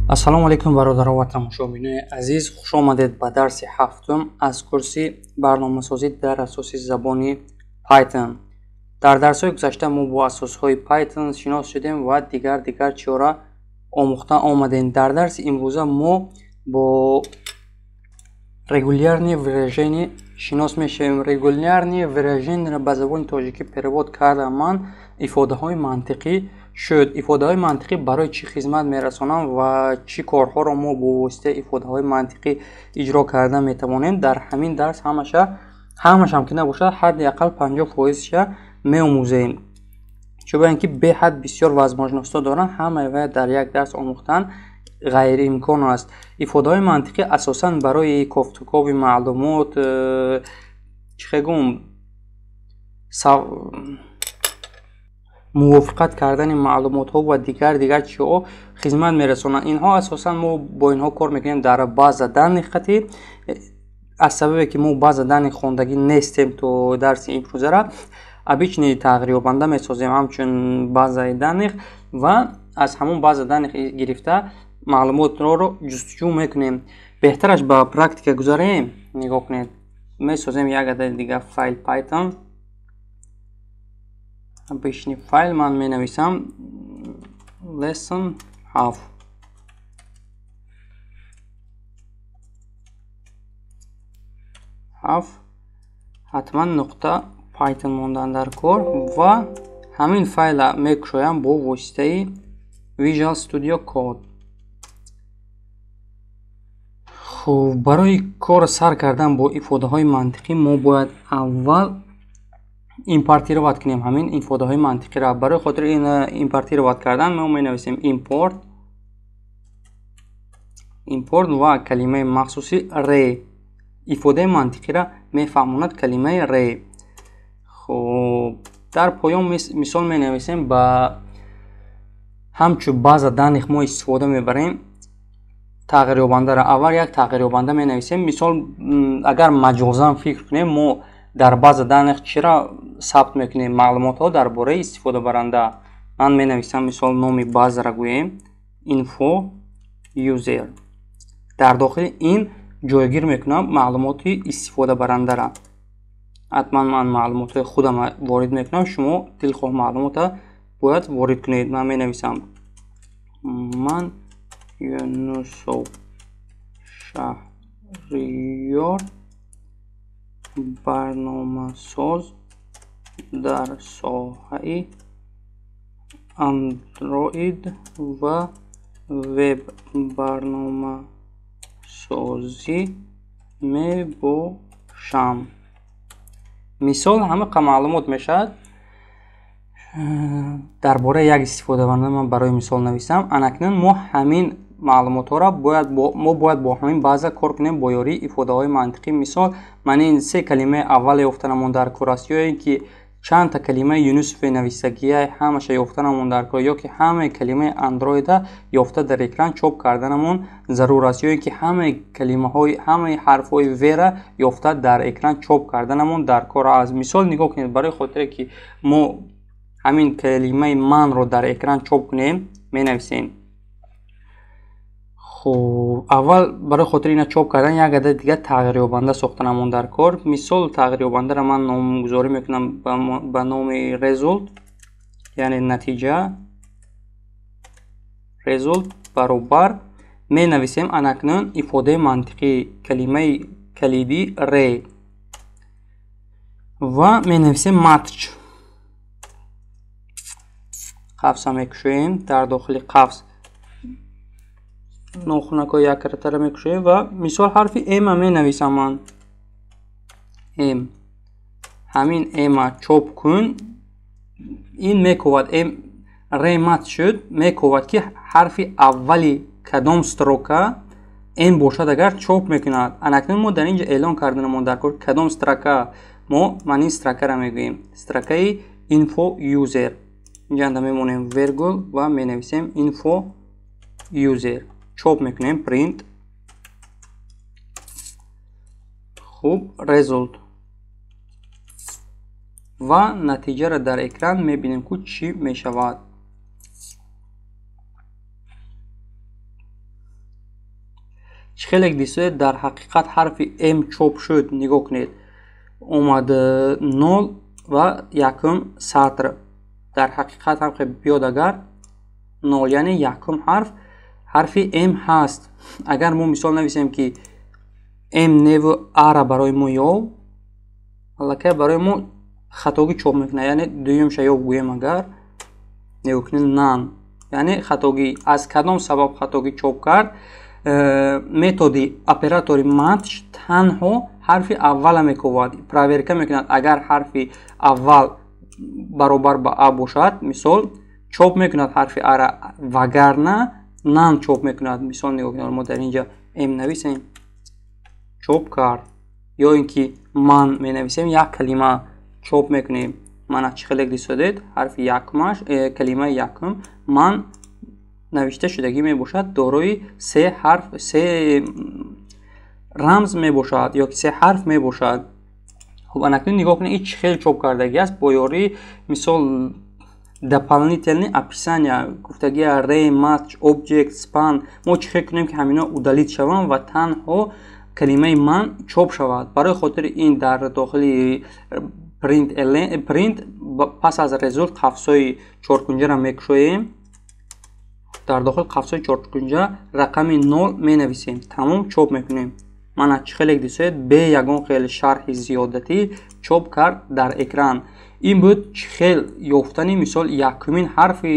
ассалому алайкум бародарон ва тамошобинони азиз, хуш омадед ба дарси ҳафтум аз курси барномасозӣ дар асоси забони Python. дар дарсҳои гузашта мо бо асосҳои Python шинос шудем ва дигар чора омӯхта омадем. дар дарси имрӯза мо бо регулярни выражения шинос мешавем. Регулярни выражениеро ба забони тоҷикӣ перевод кардам ман ифодаҳои мантиқӣ шуд. Ифодаҳои мантиқӣ барои чӣ хизмат мерасонанд ва чӣ корҳоро мо бо воситаи ифодаҳои мантиқӣ иҷро карда метавонем. дар ҳамин дарс ҳамашам ки набошад ҳадди ақал 50%-ша меомӯзем. чунки ин ки беҳад бисёр возможностҳо доранд, ҳамаи дар як дарс омӯхтан ғайриимкон аст. ифодаҳои мантиқӣ асосан барои кофтукови маълумот, мувофиқат кардани маълумотҳо ва дигар чиҳо хизмат мерасонанд. Инҳо асосан мо бо инҳо кор мекунем дар база данных хати. аз сабабе ки мо база данных хондагӣ нестем, то дарси имрӯзара обични тағйирёбанда месозем ҳамчун базаи данных ва аз ҳамон база данных гирифта маълумотро ҷустуҷӯ мекунем. беҳтараш ба практика гузарем. нигоҳ кунед, месозем як адади дигар файл Python. обични файл ман менависам lesson 7. ҳатман нуқта Python мондан дар кор ва ҳамин файла мекушоям бо воситаи Visual Studio Code. хуб, барои кор сар кардан бо ифодаҳои мантиқӣ мо бояд аввал импортировать кунем ҳамин ифодаҳои мантиқиро. барои хотири ин импортировать кардан мо менависем import ва калимаи махсуси array. ифодаи мантиқиро мефаҳмонад калимаи array. хуб, дар поён мисол менависем. ба ҳамчун база данных мо истифода мебарем тағйирёбандаро. аввал як тағйирёбанда менависем. мисол агар маҷозан фикр кунем, мо дар база данных чиро сабт мекунем? маълумотҳо дар бораи истифодабаранда. ман менависам мисол номи базаро гӯем info user. дар дохили ин ҷойгир мекунам маълумоти истифодабарандаро. ҳатман ман маълумотҳои худам ворид мекунам. шумо дилхоҳ маълумота бояд ворид кунед. ман менависам ман юнусов шаҳриёр, барномасоз дар соҳаи Android ва веб барномасозӣ мебошам. мисол ҳамақа маълумот мешавад. дар бораи як истифодабаранда ман барои мисол нависам. анакнун мо ҳамин маълумотҳоро бояд бо ҳамин база кор кунем бо ёрии ифодаҳои мантиқӣ. мисол ман ин се калимаи аввал ёфтанамон дар кор аст, ё ин ки чандта калимаи Юнусофи нависагия ҳамаша ёфтанамон дар кор, ё ки ҳамаи калимаи Android-а ёфта дар экран чоп карданамон зарур аст, ё ин ки ҳамаи ҳарфҳои V-ра ёфта дар экран чоп карданамон дар кор аст. мисол нигоҳ кунед, барои хотире ки мо ҳамин калимаи манро дар экран чоп кунем, менависем. хуб, аввал барои хотири ина чоп кардан як адади дигар тағйирёбанда сохтанамон дар кор. мисол тағйирёбандаро ман номгузорӣ мекунам ба номи result, яъне натиҷа. result баробар менависем анакнун ифодаи мантиқӣ калимаи калиди array ва менависем match. қавса мекушоем. дар дохили қавс нохунакҳои як каратара мекушоем ва мисол ҳарфи m-а менависам ман. m. ҳамин m-а чоп кун. ин мековад array match шуд. мековад ки ҳарфи аввали кадом строка m бошад агар чоп мекунад. анакнун мо дар инҷа эълон карданамон дар кор кадом строка. ман ин строкаро мегӯем строкаи info user. инҷанда мемонем вергул ва менависем info user. чоп мекунем print. хуб, result ва натиҷаро дар экран мебинем ки чӣ мешавад. خیلی دیسه در حقیقت حرف ام چوب شد. نگاه کنید اومده 0 و یکم سطر. در حقیقت هم که بیاد اگر 0 یعنی یکم حرف ام هست. اگر ما مثال نویسیم که ام نیو ا را برای ما یاب، حالا که برای ما خطاگی چوب میکنه، یعنی دویم شیاب گویم اگر نگاه کنید نان یعنی خطاگی از کدام سبب خطاگی چوب کرد. متدی اپراتوری ماتچ تنها حرف اول میکند. پروورکه میکند اگر حرف اول برابر با ا باشد مثال چوب میکند حرف ا را، وگرنه نان چوب میکند. مثال نگاه کنید ما در اینجا ام نویسیم چوب کرد، یا اینکه من می نویسیم یک کلمه چوب میکنیم. من چه خیلی دیسودید حرف یکمش کلمه یکم من نوشته شدگی می باشد دارای سه حرف سه رمز می باشد یا سه حرف می باشد. خب اکنون نگاه کنید این خیلی چوب کردگی است با یاری مثال дополнительное описание گفتگی ری матч object span. ما چه کنیم که همینا удалить شوند و تنها کلمه من چوب شود. برای خاطر این در داخل پرینت پس از رزولت قفسای چهارکنجه را میکشویم. در داخل قفسای چهارکنجه رقم 0 می نویسیم، تمام چوب میکنیم. من چه خیلی دیسید به یگان خیلی شرح زیادتی چوب کرد در اکران. این بود خیلی یافتنی مثال یکمین حرفی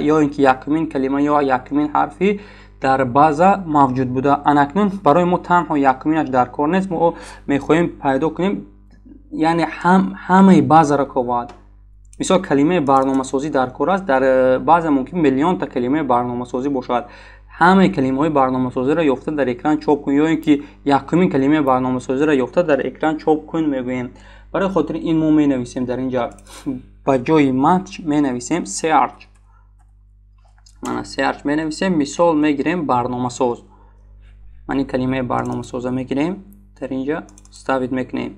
یا اینکه یکمین کلمه یا یکمین حرفی در بازه موجود بوده. اکنون برای ما تنها یکمینش در کار نیست، ما میخواهیم پیدا کنیم یعنی همه بازه را کواد. مثال کلمه برنامه سازی در کار است، در بازه ممکن میلیون تا کلمه برنامه سازی باشد. همه کلمه های برنامه سازی را یافته در اکران چوب کن، یا اینکه یکمین کلمه برنامه سازی را یافته در اکران چوب کن میگوییم. برای خاطر این ما می نویسیم در اینجا با جای ماتچ می نویسیم سرچ. من سرچ می نویسیم. مثال میگیریم برنامه ساز. من این کلمه برنامه ساز میگیریم در اینجا استفاده میکنیم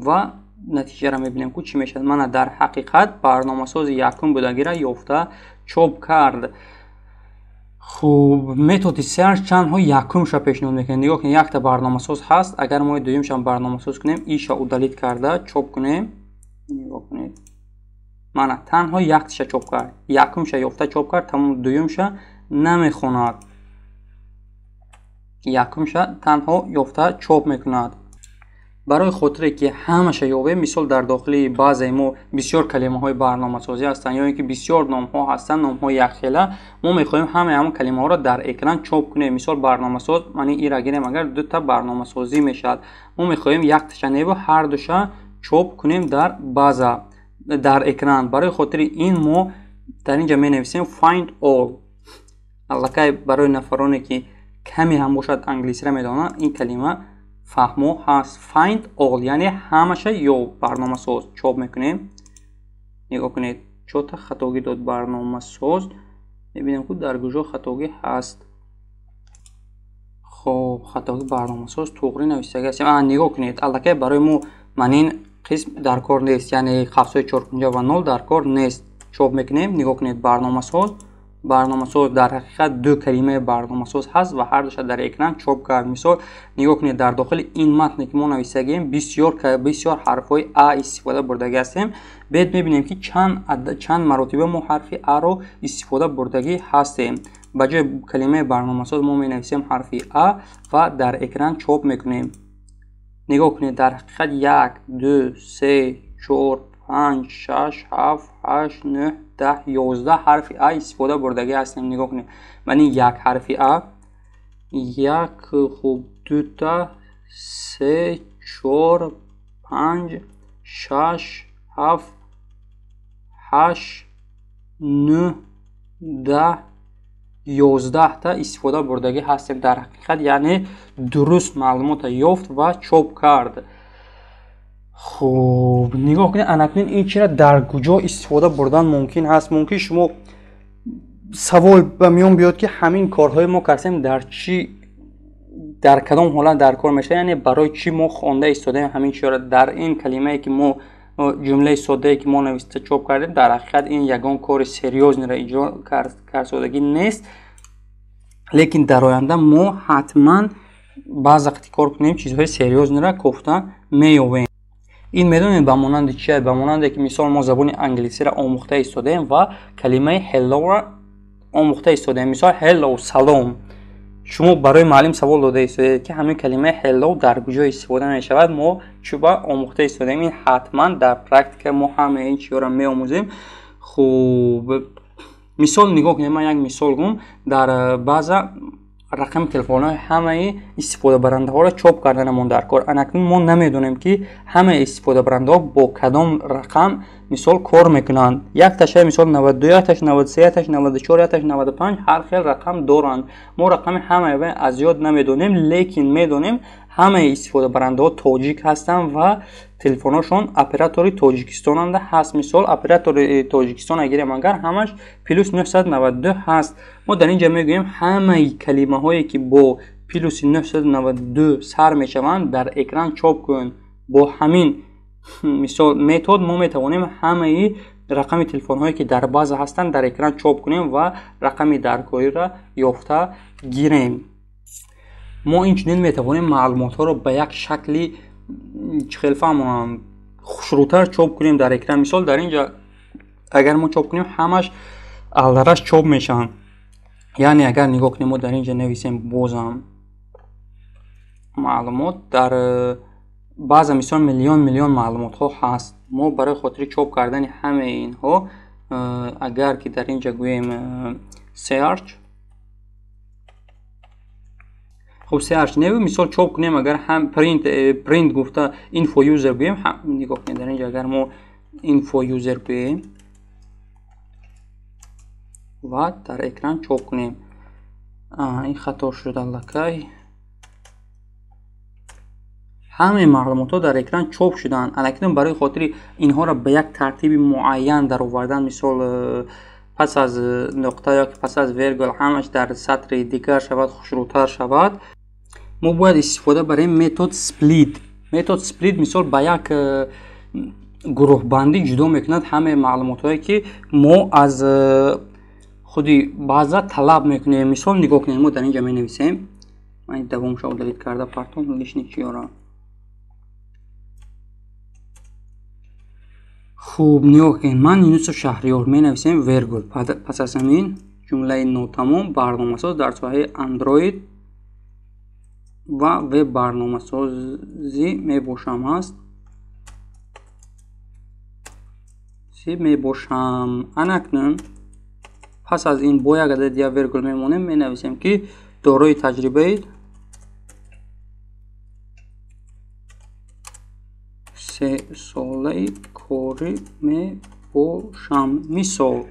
و نتیجه را میبینیم که چی میشه. من در حقیقت برنامه ساز یکم بودگی را یافته چوب کرد. خوب متد سرچ چندها یکمش را پیشنهاد میکنه. نگاه کنید یک تا برنامه ساز هست، اگر ما دویمش هم برنامه ساز کنیم ایشا удалить کرده چوب کنیم. نگاه کنید من تنها یک تا چوب کرد، یکمش یافته چوب کرد، تمام دویمش نمیخوند، یکمش تنها یافته چوب میکند. برای خاطر که همش یابه مثال در داخل بعضی ما بسیار کلمه های برنامه سازی هستند یا اینکه بسیار نام ها هستند، نام های یک خیله، ما میخواهیم همه کلمه ها را در اکران چوب کنیم. مثال برنامه ساز من این را گیریم اگر دو تا برنامه سازی میشد، ما میخواهیم یک تاشنه و هر دوشا چوب کنیم در بازه در اکران. برای خاطر این ما در اینجا می نویسیم find all. البته برای نفرانی که کمی هم باشد انگلیسی را میدانند این کلمه فهمو هست. find all یعنی همش یا برنامه ساز چوب میکنیم. نگاه کنید چوتا خطاگی داد برنامه ساز، میبینیم که در کجا خطاگی هست. خب خطاگی برنامه ساز توغری نوشته است. نگاه کنید البته برای ما من این قسم در کار نیست، یعنی قفسای 4 و 0 در کار نیست. چوب میکنیم. نگاه کنید برنامه ساز در حقیقت دو کلمه برنامه ساز هست و هر دوش در اکران چوب کرد. مثال نگاه کنید در داخل این متن که ما نویسیم بسیار حرفای ا استفاده بردگی هستیم. بعد میبینیم که چند مرتبه ما حرف ا رو استفاده بردگی هستیم. به جای کلمه برنامه ساز ما می نویسیم حرف ا و در اکران چوب میکنیم. نگاه کنید در حقیقت 1 2 3 4 5 6 7 8 9 10 11 حرف ا استفاده بردگی هستیم. نگاه کنید من این یک حرف ا، یک خوب 2 تا 3 4 5 6 7 8 9 10 11 تا استفاده بردگی هستیم. در حقیقت یعنی درست معلومات یافت و چوب کرد. خب نگاه کنید اکنون این چرا در کجا استفاده بردن ممکن هست. ممکن شما سوال به میون بیاد که همین کارهای ما کردیم در کدام حالت در کار میشه، یعنی برای چی ما خوانده استفاده همین چرا در این کلمه که ما جمله ساده که ما نوشته چوب کردیم. در حقیقت این یگان کار سریوز را اجرا کرد سادگی نیست. лекин дар оянда мо ҳатман баъз вақти кор кунем чизҳои серьёзнира кофта меёбем. ин медонед ба монанди чи ба монанде ки мисол мо забони англисиро омӯхта истодаем ва калимаи helloро омӯхта истодаем. мисол hello салом. шумо барои муаллим савол дода истодед ки ҳамин калимаи hello дар куҷо истифода мешавад. мо чуба омӯхта истодаем. ин ҳатман дар практика мо ҳамаи ин чиёро меомӯзем. хуб мисол нигоҳ кунем. ман як мисол гум. дар баъза рақами телефонҳои ҳамаи истифодабарандаҳоро чоп карданамон дар кор. анакнун мо намедонем ки ҳамаи истифодабарандаҳо бо кадом рақам мисол кор мекунанд. якташа мисол 92, якташ 93, якташ 94, якташ 95 ҳар хел рақам доранд. мо рақами ҳамаи аз ёд намедонем, лекин медонем ҳамаи истифодабарандаҳо тоҷик ҳастанд ва телефонҳошон оператори тоҷикистонанда ҳаст. мисол оператори тоҷикистон агирем агар ҳамаш плюс 992 ҳаст. мо дар ин ҷо мегӯем ҳамаи калимаҳое ки бо плюси 992 сар мешаванд дар экран чоп кун. бо ҳамин мисол метод мо метавонем ҳамаи рақами телефонҳое ки дар база ҳастанд дар экран чоп кунем ва рақами даркориро ёфта гирем. мо инчунин метавонем маълумотҳоро ба як шакли чӣ хел фаҳмонам хушрӯтар чоп кунем дар экран. мисол дар ин ҷо агар мо чоп кунем ҳамаш алдараш чоп мешаванд. яъне агар нигоҳ кунем мо дар ин ҷо нависем бозам маълумот дар баъза мисол миллион маълумотҳо ҳаст. мо барои хотири чоп кардани ҳамаи инҳо агар ки дар ин ҷо гӯем search خب search نمی مثال چاپ کنیم اگر هم print گفته info user گویم نگاه کنید در اینجا اگر ما info user گویم و در اکران چاپ کنیم این خطا شد لکای همه معلومات ها در اکران چاپ شدن. الان برای خاطر اینها را به یک ترتیب معین در آوردن مثال پس از نقطه یا پس از ویرگول همش در سطر دیگر شود خشروتر شود. ما باید استفاده برای متد سپلیت. متد سپلیت مثال با یک گروه بندی جدا میکند همه معلومات هایی که ما از خودی بعضا طلب میکنیم. مثال نگاه کنیم ما در اینجا می نویسیم. من دوم شو دلیت کرده پرتون لیشنی چیارا. خوب نگاه کنیم من یونس شهریار می نویسیم ویرگول. پس از همین جمله ناتمام برنامه‌ساز در ساحه اندروید و وب برنامه‌سازی می باشم است. می باشم انکنون پس از این با یک عدد یا ویرگول میمونیم می نویسیم که دارای تجربه 3 ساله کاری می باشم. مثال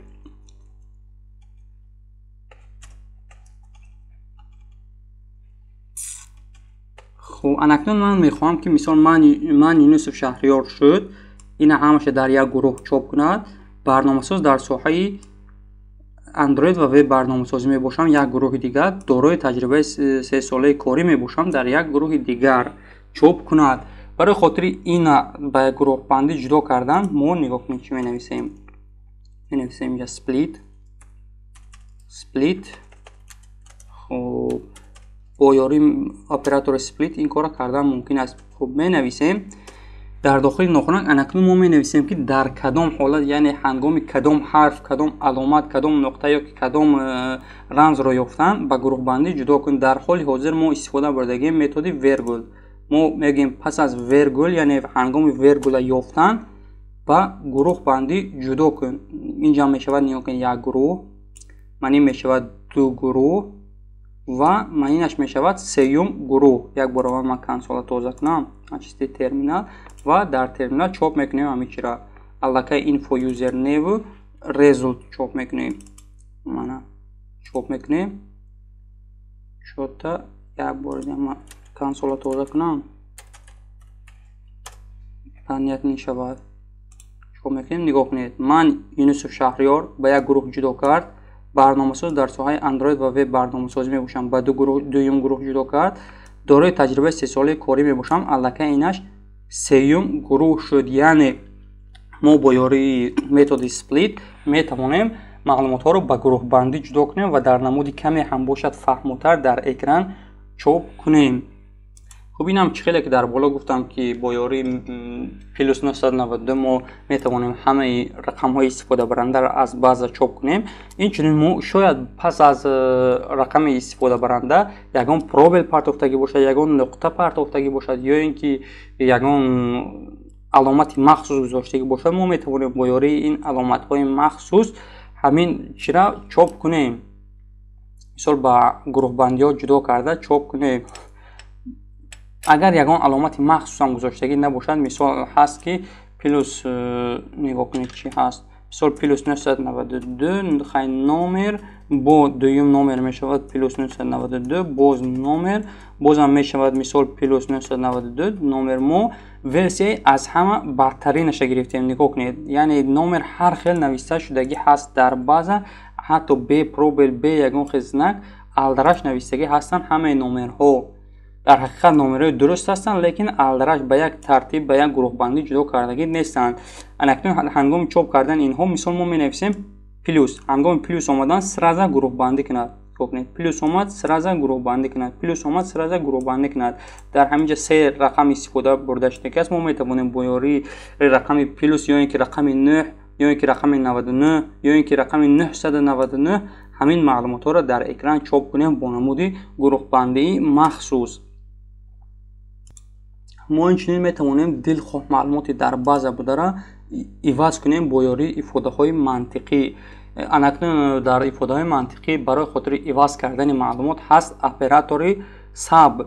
خب انکنون من میخواهم که مثال من یونس شهریار شد این همش در یک گروه چاپ کند. برنامه‌ساز در ساحه اندروید و وب برنامه‌سازی می باشم یک گروه دیگر دارای تجربه 3 ساله کاری می باشم در یک گروه دیگر چاپ کند. برای خاطر این با گروه بندی جدا کردن ما نگاه کنیم چی می نویسیم. می نویسیم اینجا split. خب با یاری اپراتور split این کار کردن ممکن است. خب می نویسیم در داخل ناخوانک انکنون ما می نویسیم که در کدام حالت یعنی هنگام کدام حرف کدام علامت کدام نقطه یا کدام رمز را یافتن با گروه بندی جدا کن. در حال حاضر ما استفاده بردگیم متد ویرگول. ما میگیم پس از ویرگول یعنی هنگام ویرگول یافتن با گروه بندی جدا کن. اینجا می شود نگاه کن یک گروه معنی می شود دو گروه و معنیش می شود سیوم گروه. یک بار من کنسول تازه کنم اچتی ترمینال و در ترمینال چاپ میکنیم همین چرا الکه اینفو یوزر نیو ریزولت چاپ میکنیم. من چاپ میکنیم شد تا یک بار من کنسول تازه کنم تنیت نشود چاپ میکنیم. نگاه کنید من یونس شهریار با یک گروه جدا کرد. برنامه‌ساز در ساحه اندروید و وب برنامه‌سازی میباشم با دویم گروه جدا کرد. دارای تجربه 3 ساله کاری میباشم الکه اینش سیوم گروه شد. یعنی ما با یاری متد سپلیت میتوانیم маълумотҳоро ба гурӯҳбандӣ ҷудо кунем ва дар намуди каме ҳам бошад фаҳмутар дар экран чоп кунем. خب این هم چخیله که در بالا گفتم که با یاری پلوس 992 ما میتوانیم همه رقم های استفاده برنده را از باز چاپ کنیم. این چنین ما شاید پس از رقم استفاده برنده یگان پروبل پرتافتگی باشد، یگان نقطه پرتافتگی باشد یا اینکه یگان علامت مخصوص گذاشتگی باشد، ما میتوانیم با یاری این علامت های مخصوص همین چرا چاپ کنیم. مثال با گروه بندی ها جدا کرده چاپ کنیم. اگر یگان علامت مخصوص هم گذاشتگی نباشد، مثال هست که پلوس نگاه کنید چی هست، مثال پلوس 992 خیلی نامر با دویم نامر می شود پلوس 992 باز نامر باز هم می شود مثال پلوس 992 نامر ما ورسی از همه بدترینش گرفتیم. نگاه کنید یعنی نامر هر خیلی نوشته شدگی هست در بازه، حتی ب پروبل ب یگان خزنک الدرش نوشتگی هستن. همه نامرها در حقیقت نامرهای درست هستند لیکن الدرش به یک ترتیب به یک گروه بندی جدا کردگی نیستند. اکنون هنگام چاپ کردن اینها مثال ما می نویسیم پلوس، هنگام پلوس آمدن سرازه گروه بندی کند. پلوس آمد سرازه گروه بندی کند، پلوس آمد سرازه گروه بندی کند. در همینجا سه رقم استفاده برده شده که است. ما می توانیم با یاری رقم پلوس یا اینکه رقم 9 یا اینکه رقم 99 یا اینکه رقم 999 همین معلومات ها را در اکران چاپ کنیم با نمود گروه بندی مخصوص. ما اینچنین میتوانیم دلخواه معلوماتی در باز بوده را عوض کنیم با یاری افاده های منطقی. اکنون در افاده های منطقی برای خاطر عوض کردن معلومات هست اپراتور ساب.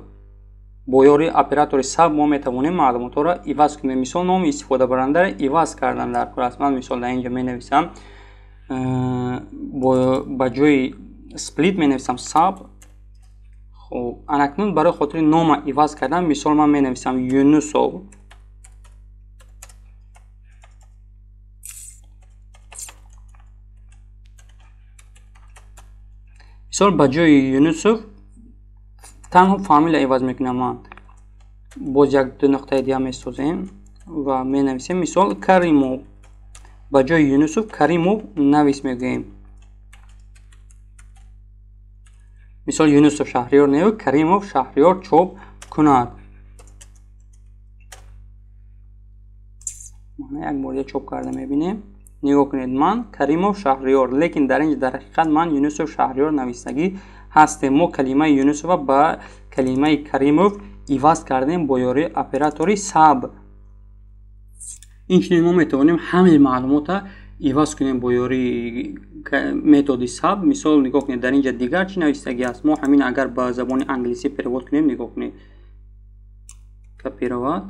با یاری اپراتور ساب ما میتوانیم معلومات ها را عوض کنیم. مثال نام استفاده برنده را عوض کردن در کلاس. من مثال در اینجا می نویسم با جای سپلیت می نویسم ساب. خب اکنون برای خاطر نام عوض کردن مثال من می نویسم یونسوف. مثال با جای یونسوف تنها فامیل عوض میکنم. من باز یک دو نقطه دیگه می سازیم و می نویسیم مثال کریموف. با جای یونسوف کریموف نویس میگیم. مثال یونسوف شهریار نیو کریموف شهریار چاپ کند. من یک بار چاپ کرده میبینیم. نگاه کنید من کریموف شهریار، لیکن در اینجا در حقیقت من یونسوف شهریار نویسگی هستیم. ما کلمه یونسوف با کلمه کریموف عوض کردیم با یاری اپراتور ساب. اینچنین ما میتوانیم همه معلومات عوض کنیم با یاری متد ساب. مثال نگاه کنید در اینجا دیگر چی نوشتگی است. ما همین اگر با زبان انگلیسی پرواد کنیم نگاه کنید که پرواد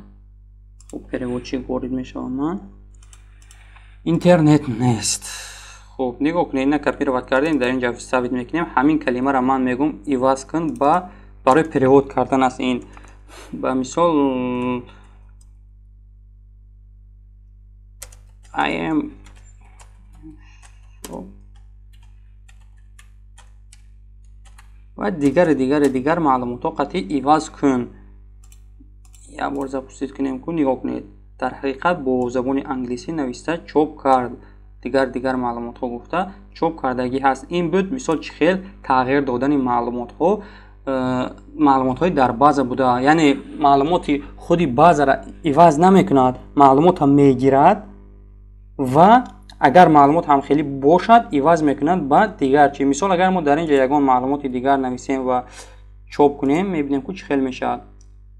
خب پرواد چی وارد میشه من اینترنت نیست. خب نگاه کنید نه که پرواد کردیم در اینجا ثابت میکنیم همین کلمه را من میگم عوض کن با برای پرواد کردن است. این با مثال I am و دیگر معلومات ها قطعی عوض کن. یا بار زبستید کنیم کن. نگاه کنید در حقیقت با زبان انگلیسی نوشته چاپ کرد. دیگر معلومات ها گفته چاپ کردگی هست. این بود مثال چخیل تغییر دادن معلومات ها. معلومات های در باز بوده یعنی معلوماتی خودی باز را عوض نمی کند، معلومات هم می گیرد و اگر معلومات هم خیلی باشد عوض میکنند با دیگر چی. مثال اگر ما در اینجا یگان معلومات دیگر نویسیم و چاپ کنیم میبینیم که چه خیلی میشه.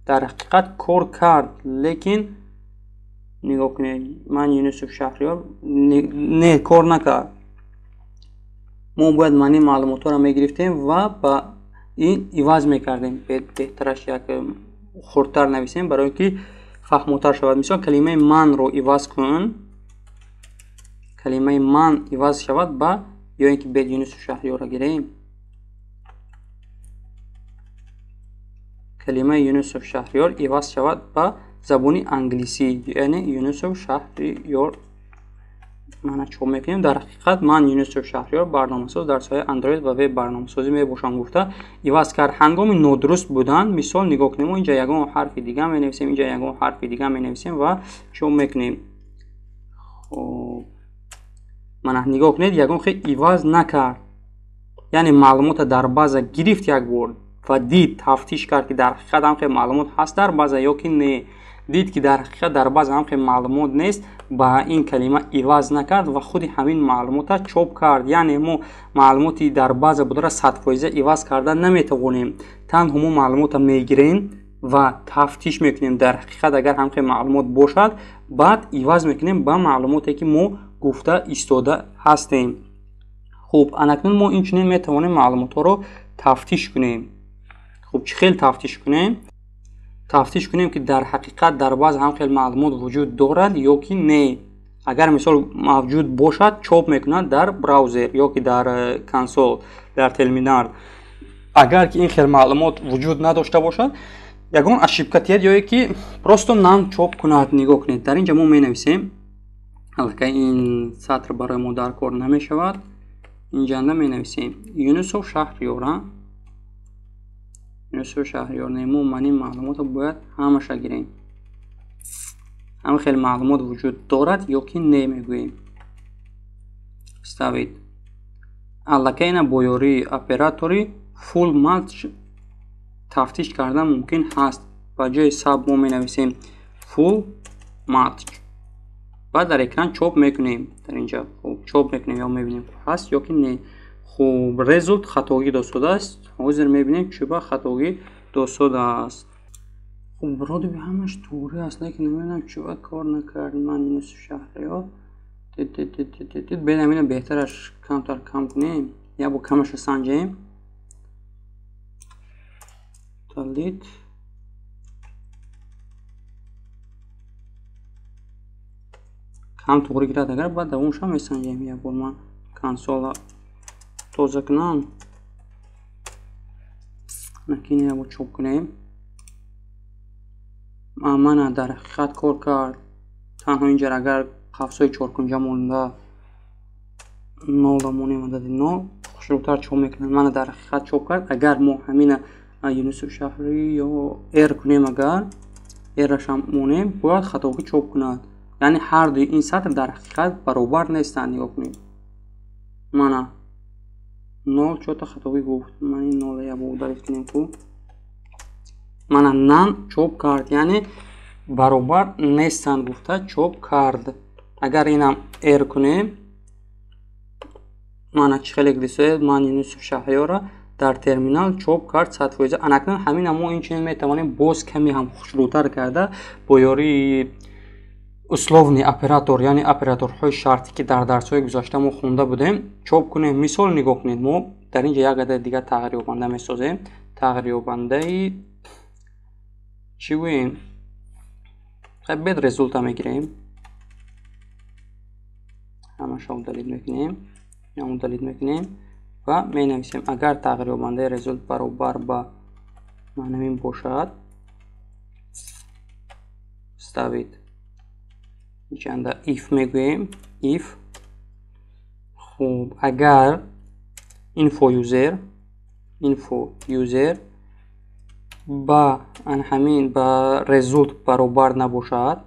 در حقیقت کار کرد لیکن نگاه کنید من یونسوف شهریار نه کار نکرد. ما باید معنی معلومات ها را میگرفتیم و با این عوض میکردیم. بهترش یک خردتر نویسیم برای که فهموتر شود. مثال کلمه من رو عوض کن، کلمه من عوض شود با یا اینکه به یونسوف شهریار را گیریم. کلمه یونسوف شهریار عوض شود با زبان انگلیسی یعنی یونسوف شهریار معنی چوب میکنیم. در حقیقت من یونسوف شهریار برنامه‌ساز در سایه اندروید و وب برنامه‌سازی میباشم گفته عوض کرد. هنگام نادرست بودن مثال نگاه کنیم اینجا یگان حرف دیگه می نویسیم، اینجا یگان حرف دیگه می نویسیم و چوب میکنیم. خب мана нигоҳ кунед ягон хел иваз накард, яъне маълумота дар база гирифт як бор ва дид, тафтиш кард ки дар ҳақиқат ҳам хел маълумот ҳаст дар база ё ки не. дид ки дар ҳақиқат дар база ҳам хел маълумот нест, ба ин калима иваз накард ва худи ҳамин маълумота чоп кард. Яъне мо маълумоти дар база будара 100% иваз карда наметавонем. Танҳо мо маълумота мегирем ва тафтиш мекунем дар ҳақиқат агар ҳам хел маълумот бошад, баъд иваз мекунем ба маълумоте ки мо гуфта истода ҳастем. хуб, анакнун мо инчунин метавонем маълумотҳоро тафтиш кунем. хуб, чӣ хел тафтиш кунем? тафтиш кунем ки дар ҳақиқат дар база ҳам хел маълумот вуҷуд дорад ё ки не. агар мисол мавҷуд бошад, чоп мекунад дар браузер ё ки дар консол, дар терминал. агар ки ин хел маълумот вуҷуд надошта бошад, ягон ошибка тиед ёе ки просто нам чоп кунад. нигоҳ кунед, дар инҷа мо менависем, аллакай ин сатр барои мо дар кор намешавад. инҷанда менависем Юнусов Шаҳриёра. Юнусов Шаҳриёр немо мани маълумота бояд ҳамаша гирем. ҳама хел маълумот вуҷуд дорад ё ки не мегӯем. ставид. аллакай ина бо ёрии оператори full match тафтиш кардан мумкин ҳаст. ба ҷои саб мо менависем full match. баъд дар экран чоп мекунем. дар инҷа чоп мекунем ё мебинем ҳаст ё ки не. хуб, резулт хатогӣ додшудааст. ҳозир мебинем чӣ ба хатогӣ додшудааст. хуб, вроде би ҳамаш туре аст, лекин намедонам чӣ ба кор накард. ман Юнусов Шаҳриёр бедам ина беҳтараш камтар кам кунем я бо камаша санҷем. талид кам туғри гирад, агар баъд давомша месанҷем. як бор ман консола тоза кунам. накин як бор чоп кунем. мана дар ҳақиқат кор кард. танҳо инҷа агар қавсои чоркунҷа монда 0 монем адади 0 хушрӯтар чоп мекунем. мана дар ҳақиқат чоп кард. агар мо ҳамина Юнусов Шаҳри ё эр кунем, агар эрашам монем, бояд хатогӣ чоп кунад. яъне ҳар дуи ин сатр дар ҳақиқат баробар нестанд. нигоҳ кунед, мана 0 чота хатогӣ гуфт. ман ин 0 я бо далит кунем ку мана нан чоп кард, яъне баробар нестанд гуфта чоп кард. агар инам эр кунем, мана чӣ хеле гирисоед. ман Юнусов Шаҳриёра дар терминал чоп кард 100%. анакнун ҳамина мо инчунин метавонем боз каме ҳам хушрӯтар карда бо ёрии условни оператор, яъне операторҳои шартӣ ки дар дарсҳои гузашта мо хонда будем, чоп кунем. мисол нигоҳ кунед, мо дар инҷа як адади дигар тағйирёбанда месозем. тағйирёбандаи чӣ гӯем, бед резулта мегирем. ҳамашо далит мекунем, ям далит мекунем ва менависем агар тағйирёбандаи резулт баробар ба манамин бошад, ставид. инҷанда if мегӯем. if. хуб, агар info user ба анҳамин ба резулт баробар набошад,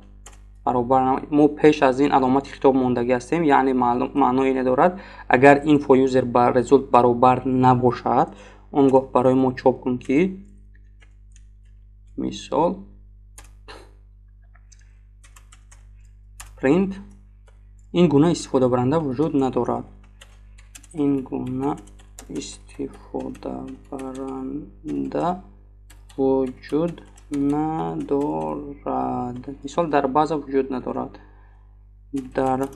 мо пеш аз ин аломати хитоб мондагӣ ҳастем, яъне маънои ине дорад агар info user ба резулт баробар набошад, он гоҳ барои мо чоп кун ки мисол print. ин гуна истифодабаранда вуҷуд надорад. ин гуна истифодабаранда вуҷуд надорад. мисол дар база вуҷуд надорад. дар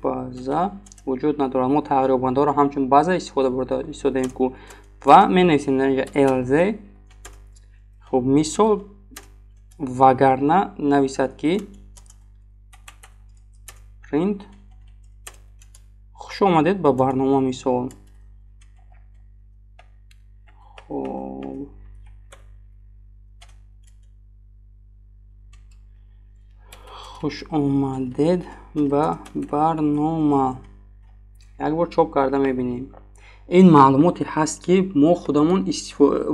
база вуҷуд надорад. мо тағйирёбандаро ҳамчун база истифодаем ку ва менависем дар инҷа else. хуб, мисол вагарна нависад ки print. хуш омадед ба барнома. мисол хуб, хуш омадед ба барнома. як бор чоп карда мебинем. ин маълумоте ҳаст ки мо худамон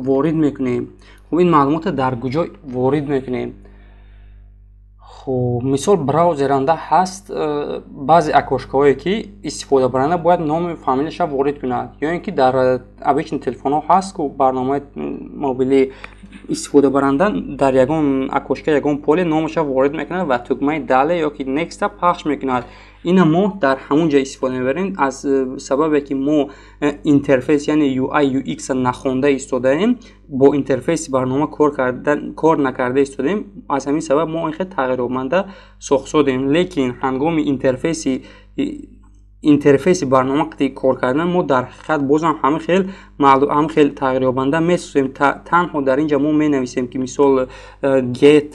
ворид мекунем. хуб, ин маълумота дар куҷо ворид мекунем? خب مثال براوزرنده هست بعضی окошкаҳое ки истифодабаранда бояд номи фамилияша ворид кунад ё ин ки дар обычни телефонҳо ҳаст ку барномаи мобилии истифодабаранда дар ягон окошка ягон поле номаша ворид мекунад ва тугмаи дале ё ки некста пахш мекунад. Ина мо дар ҳамун ҷо истифода мебарем аз сабабе ки мо интерфейс яъне UI UX нахонда истодаем, бо интерфейси барнома кор накарда истодаем. Аз ҳамин сабаб мо ин хеле тағйирёбанда сохтсодем, лекин ҳангоми интерфейси барнома қити кор кардан мо дар ҳақиқат бозам ҳамин хел тағйирёбанда месозем. Танҳо дар ин ҷо мо менависем ки мисол get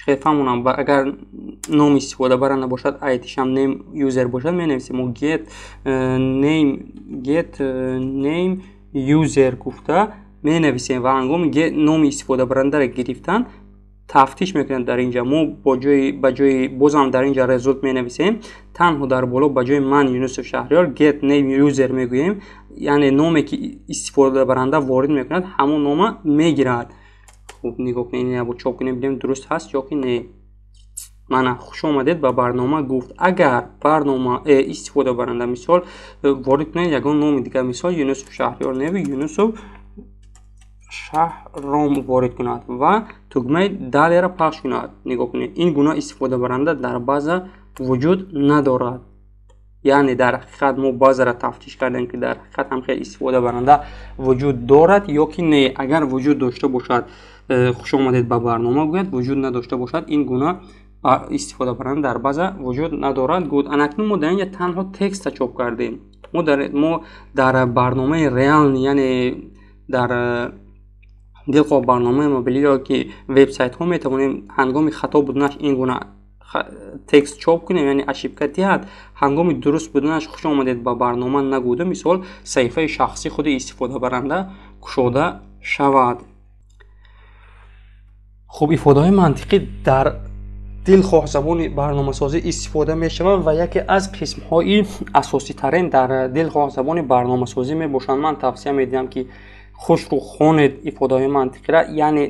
хеле фаҳмонам агар номи истифодабаранда бошад айтишам name user бошад менависем get name user гуфта менависем ва ҳангоми номи истифодабарандаро гирифтан тафтиш мекунад. Дар ин ҷо мо ба ҷои бозам дар ин ҷо result менависем, танҳо дар боло ба ҷои ман Юнусов Шаҳриёр get name user мегӯем, яъне номе ки истифодабаранда ворид мекунад ҳамон нома мегирад. Хуб нигоҳ кунед, ин чоп кунем бинем дуруст ҳаст ё ки не. Мана хуш омадед ба барнома гуфт. Агар барнома истифодабаранда мисол ворид кунед ягон номи дигар, мисол Юнусов Шаҳриёр неви Юнусов Шаҳром ворид кунад ва тугмаи далеро пахш кунад. Нигоҳ кунед, ин гуна истифодабаранда дар база вуҷуд надорад. яъне дар ҳақиқат мо баъзеро тафтиш кардем ки дар ҳақиқат ҳам хеле истифодабаранда вуҷуд дорад ё ки не. Агар вуҷуд дошта бошад хуш омадед ба барнома гӯяд, вуҷуд надошта бошад ин гуна истифодабаранда дар база вуҷуд надорад гуд. Анакнун мо дар ин ҷо танҳо текста чоп кардем. Мо дар барномаи реални яъне дар дилхоҳ барномаи мобилӣ ё ки вебсайтҳо метавонем ҳангоми хато буданаш ин гуна текст чоп кунем, яъне ошибка диҳад. ҳангоми дуруст буданаш хуш омадед ба барнома нагӯда мисол саҳифаи шахсии худи истифодабаранда кушода шавад. хуб ифодаҳои мантиқӣ дар дилхоҳ забони барномасозӣ истифода мешаванд ва яке аз қисмҳои асоситарин дар дилхоҳ забони барномасозӣ мебошанд. Ман тавсия медиҳам ки хушрӯ хонед ифодаҳои мантиқиро, яъне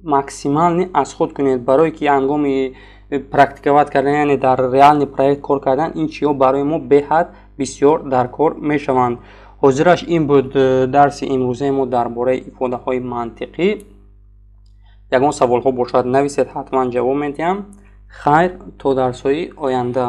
максимални аз худ кунед барое ки ҳангоми практиковать кардан, яъне дар реални проект кор кардан ин чиҳо барои мо беҳад бисёр дар кор мешаванд. ҳозираш ин буд дарси имрӯзаи мо дар бораи ифодаҳои мантиқӣ. ягон саволҳо бошад нависед, ҳатман ҷавоб медиҳам. хайр, то дарсҳои оянда.